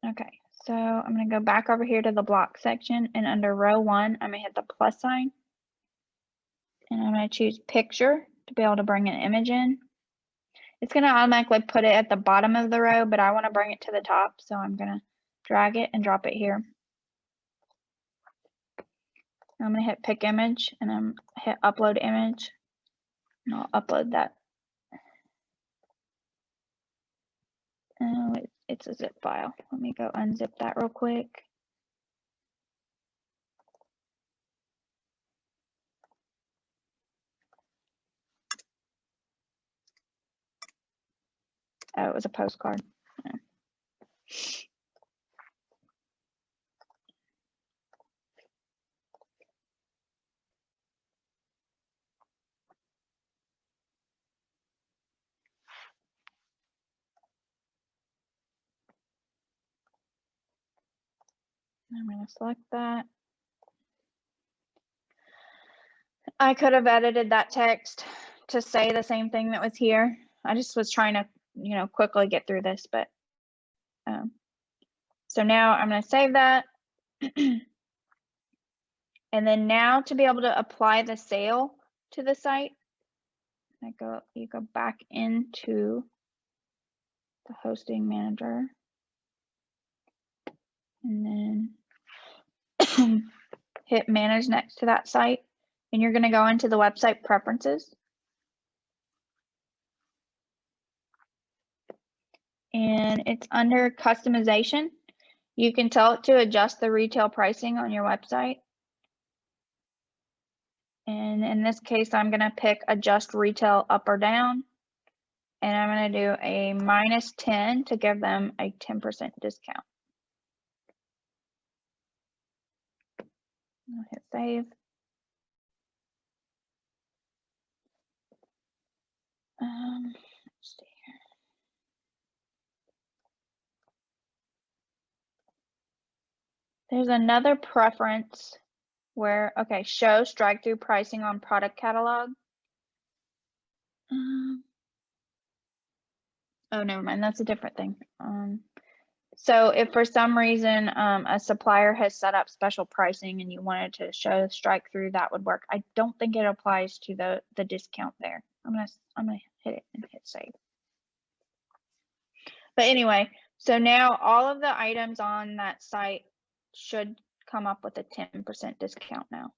Okay, so I'm going to go back over here to the block section, and under row 1, I'm going to hit the plus sign. And I'm going to choose picture to be able to bring an image in. It's going to automatically put it at the bottom of the row, but I want to bring it to the top, so I'm going to drag it and drop it here. I'm going to hit pick image, and I'm hit upload image, and I'll upload that. Oh, it's a zip file. Let me go unzip that real quick. Oh, it was a postcard. Yeah. I'm going to select that. I could have edited that text to say the same thing that was here. I just was trying to, quickly get through this, but so now I'm going to save that. And then now to be able to apply the sale to the site, you go back into the hosting manager and then hit manage next to that site. And you're going to go into the website preferences. And it's under customization. You can tell it to adjust the retail pricing on your website. And in this case, I'm going to pick adjust retail up or down. And I'm going to do a -10 to give them a 10% discount. I'll hit save. Let's see here. There's another preference where, okay, show strike-through pricing on product catalog. Oh, never mind, that's a different thing. So if for some reason a supplier has set up special pricing and you wanted to show strike-through, that would work. I don't think it applies to the discount there. I'm gonna hit it and hit save. But anyway, so now all of the items on that site should come up with a 10% discount now.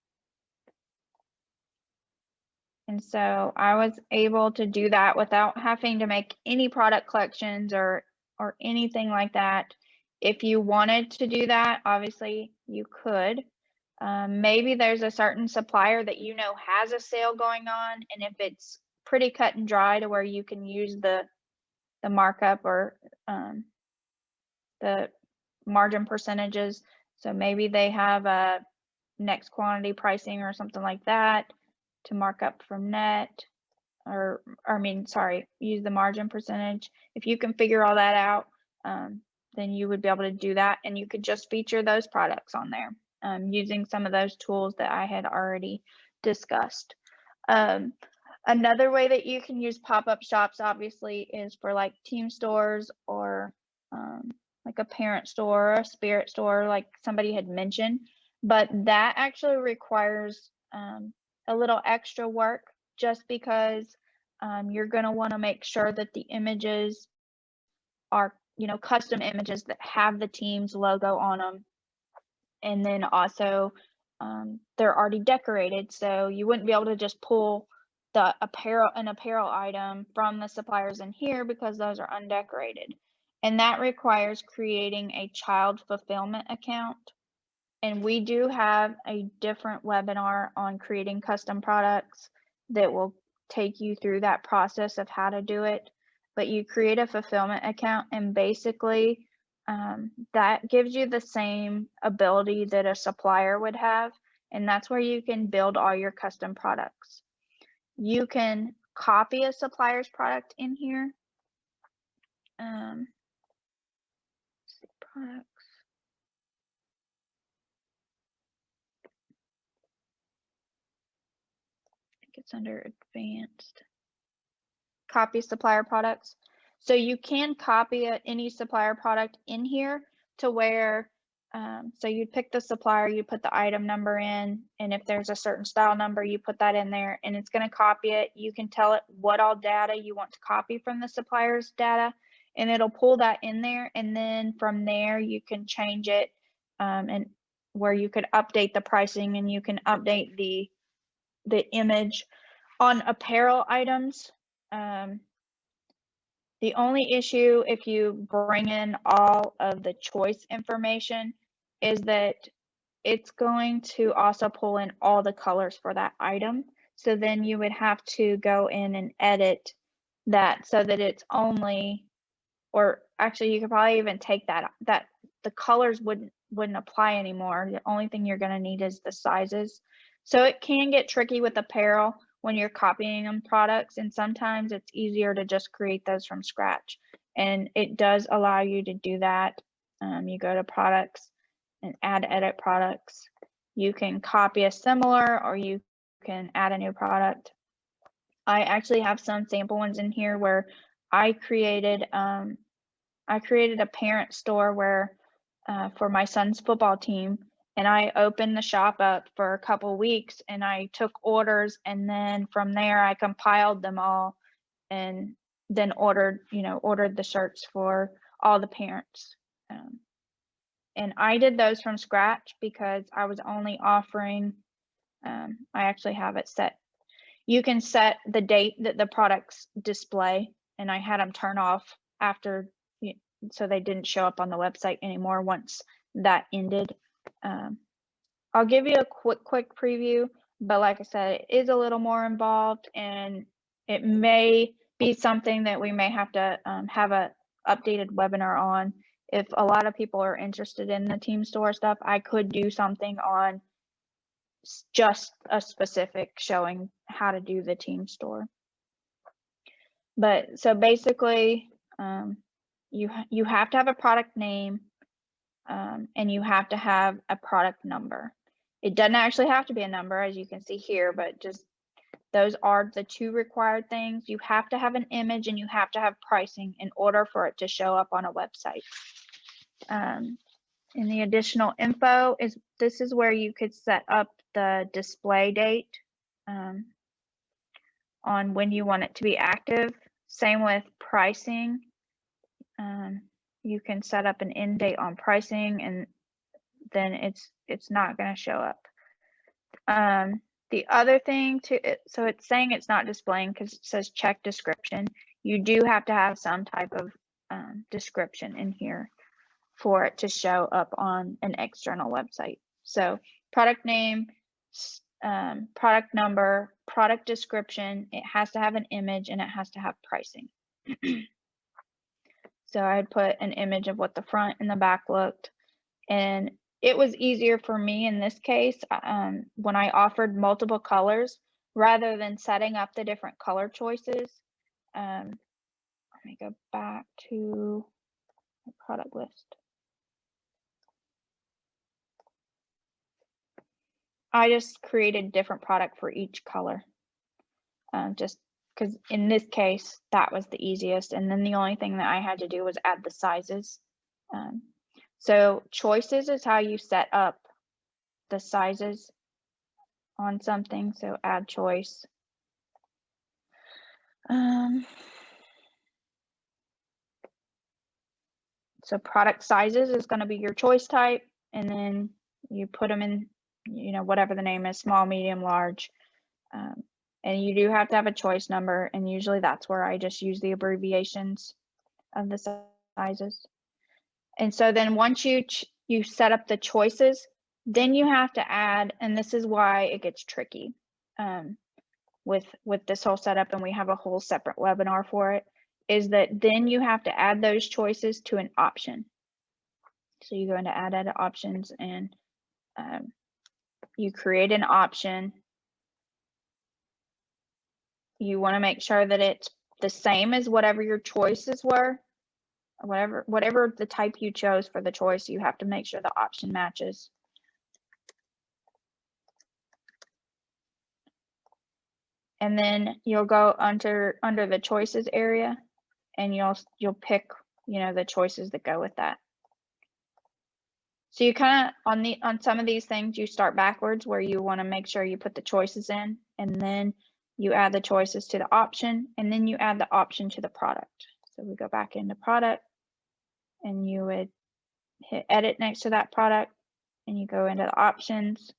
And so I was able to do that without having to make any product collections or anything like that. If you wanted to do that, obviously you could. Maybe there's a certain supplier that you know has a sale going on, and if it's pretty cut and dry to where you can use the markup or the margin percentages, so maybe they have a next quantity pricing or something like that to mark up from net, or I mean, sorry, use the margin percentage. If you can figure all that out, then you would be able to do that, and you could just feature those products on there using some of those tools that I had already discussed. Another way that you can use pop-up shops, obviously, is for like team stores or like a parent store or a spirit store, like somebody had mentioned. But that actually requires a little extra work, just because you're going to want to make sure that the images are, you know, custom images that have the team's logo on them. And then also they're already decorated, so you wouldn't be able to just pull an apparel item from the suppliers in here because those are undecorated. And that requires creating a child fulfillment account. And we do have a different webinar on creating custom products that will take you through that process of how to do it. But you create a fulfillment account, and basically that gives you the same ability that a supplier would have. And that's where you can build all your custom products. You can copy a supplier's product in here. Products. I think it's under advanced. Copy supplier products. So you can copy any supplier product in here to where, so you'd pick the supplier, you put the item number in, and if there's a certain style number, you put that in there, and it's going to copy it. You can tell it what all data you want to copy from the supplier's data, and it'll pull that in there. And then from there, you can change it, and where you could update the pricing, and you can update the image on apparel items. The only issue if you bring in all of the choice information is that it's going to also pull in all the colors for that item. So then you would have to go in and edit that so that it's only, or actually you could probably even take that the colors wouldn't apply anymore. The only thing you're going to need is the sizes. So it can get tricky with apparel when you're copying them products, and sometimes it's easier to just create those from scratch, and it does allow you to do that. You go to products and add edit products. You can copy a similar, or you can add a new product. I actually have some sample ones in here where I created a parent store where for my son's football team, and I opened the shop up for a couple weeks, and I took orders, and then from there I compiled them all and then ordered the shirts for all the parents. And I did those from scratch because I was only offering, I actually have it set. You can set the date that the products display, and I had them turn off after, so they didn't show up on the website anymore once that ended. I'll give you a quick preview, but like I said, it is a little more involved, and it may be something that we may have to have a updated webinar on. If a lot of people are interested in the team store stuff, I could do something on just a specific showing how to do the team store. But so basically, you have to have a product name. and you have to have a product number. It doesn't actually have to be a number, as you can see here, but just those are the two required things. You have to have an image and you have to have pricing in order for it to show up on a website. And the additional info is, this is where you could set up the display date on when you want it to be active. Same with pricing. You can set up an end date on pricing, and then it's not going to show up. The other thing so it's saying it's not displaying because it says check description. You do have to have some type of description in here for it to show up on an external website. So product name, product number, product description, it has to have an image and it has to have pricing. So I'd put an image of what the front and the back looked, and it was easier for me in this case when I offered multiple colors rather than setting up the different color choices. Let me go back to the product list. I just created different product for each color, just because in this case that was the easiest, and then the only thing that I had to do was add the sizes. So choices is how you set up the sizes on something. So add choice. So product sizes is going to be your choice type, and then you put them in, whatever the name is, small, medium, large. And you do have to have a choice number, and usually that's where I just use the abbreviations of the sizes. And so then once you set up the choices, then you have to add, and this is why it gets tricky with this whole setup, and we have a whole separate webinar for it, is that then you have to add those choices to an option. So you go into add options, and you create an option. You want to make sure that it's the same as whatever your choices were. Whatever the type you chose for the choice, you have to make sure the option matches. And then you'll go under the choices area, and you'll pick, the choices that go with that. So you kind of on some of these things you start backwards, where you want to make sure you put the choices in, and then you add the choices to the option, and then you add the option to the product. So we go back into product, and you would hit edit next to that product, and you go into the options,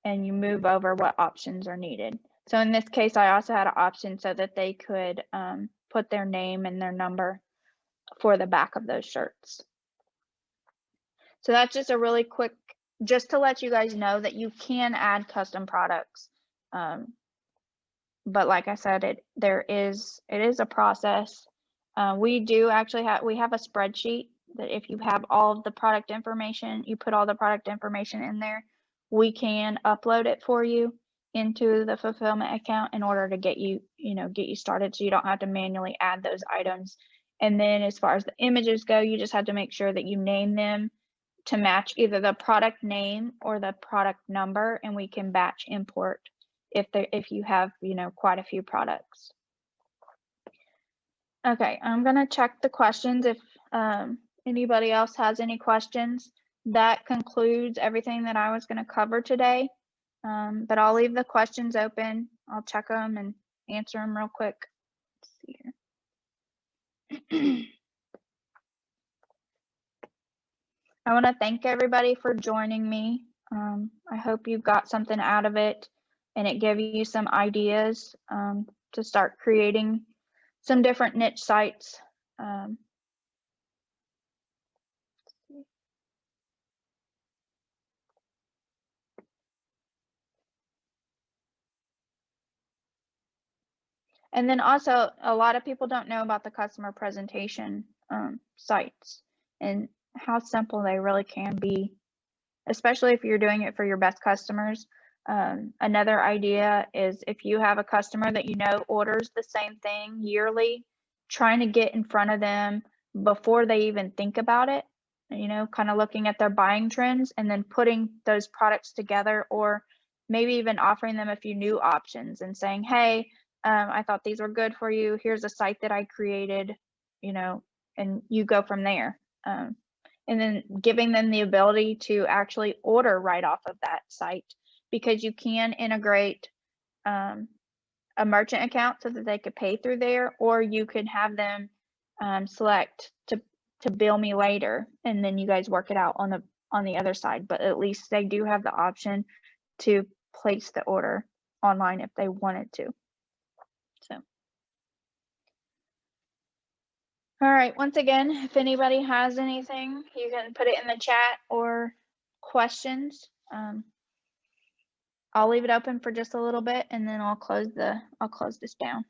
and you move over what options are needed. So in this case, I also had an option so that they could put their name and their number for the back of those shirts. So that's just a really quick, just to let you guys know that you can add custom products. But like I said, it is a process. We do actually have a spreadsheet that if you have all of the product information, you put all the product information in there, we can upload it for you into the fulfillment account in order to get you started, so you don't have to manually add those items. And then as far as the images go, you just have to make sure that you name them to match either the product name or the product number, and we can batch import if you have quite a few products. Okay, I'm gonna check the questions if anybody else has any questions. That concludes everything that I was going to cover today, but I'll leave the questions open. I'll check them and answer them real quick. Let's see here. I want to thank everybody for joining me. I hope you got something out of it, and it gave you some ideas to start creating some different niche sites. And then also, a lot of people don't know about the customer presentation sites and how simple they really can be, especially if you're doing it for your best customers. Another idea is if you have a customer that orders the same thing yearly, trying to get in front of them before they even think about it you know, kind of looking at their buying trends and then putting those products together, or maybe even offering them a few new options and saying, hey, I thought these were good for you. Here's a site that I created, you know, and you go from there. And then giving them the ability to actually order right off of that site, because you can integrate a merchant account so that they could pay through there, or you could have them select to bill me later, and then you guys work it out on the other side. But at least they do have the option to place the order online if they wanted to. So, all right, once again, if anybody has anything, you can put it in the chat or questions. I'll leave it open for just a little bit, and then I'll close this down.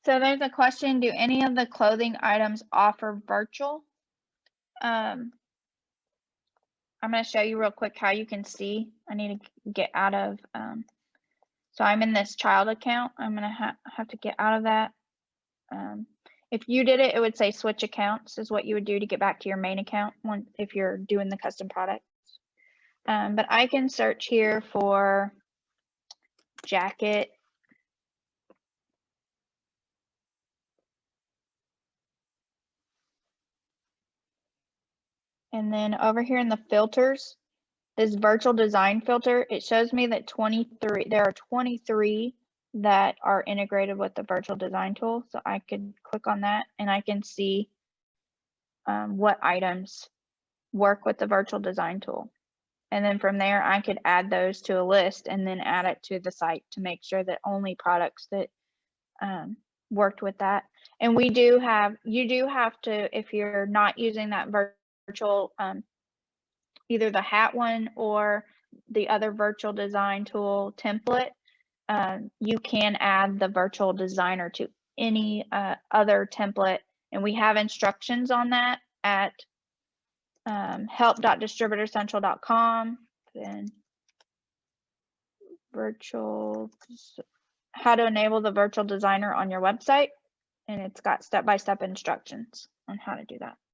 So there's a question, do any of the clothing items offer virtual? I'm going to show you real quick how you can see. I need to get out of, so I'm in this child account. I'm going to have to get out of that. If you did it, it would say switch accounts is what you would do to get back to your main account if you're doing the custom products. But I can search here for jacket. And then over here in the filters, this virtual design filter, it shows me that there are 23 that are integrated with the virtual design tool. So I could click on that and I can see what items work with the virtual design tool. And then from there, I could add those to a list and then add it to the site to make sure that only products that worked with that. And you do have to, if you're not using that virtual, either the hat one or the other virtual design tool template, you can add the virtual designer to any other template. And we have instructions on that at help.distributorcentral.com. Then how to enable the virtual designer on your website. And it's got step-by-step instructions on how to do that.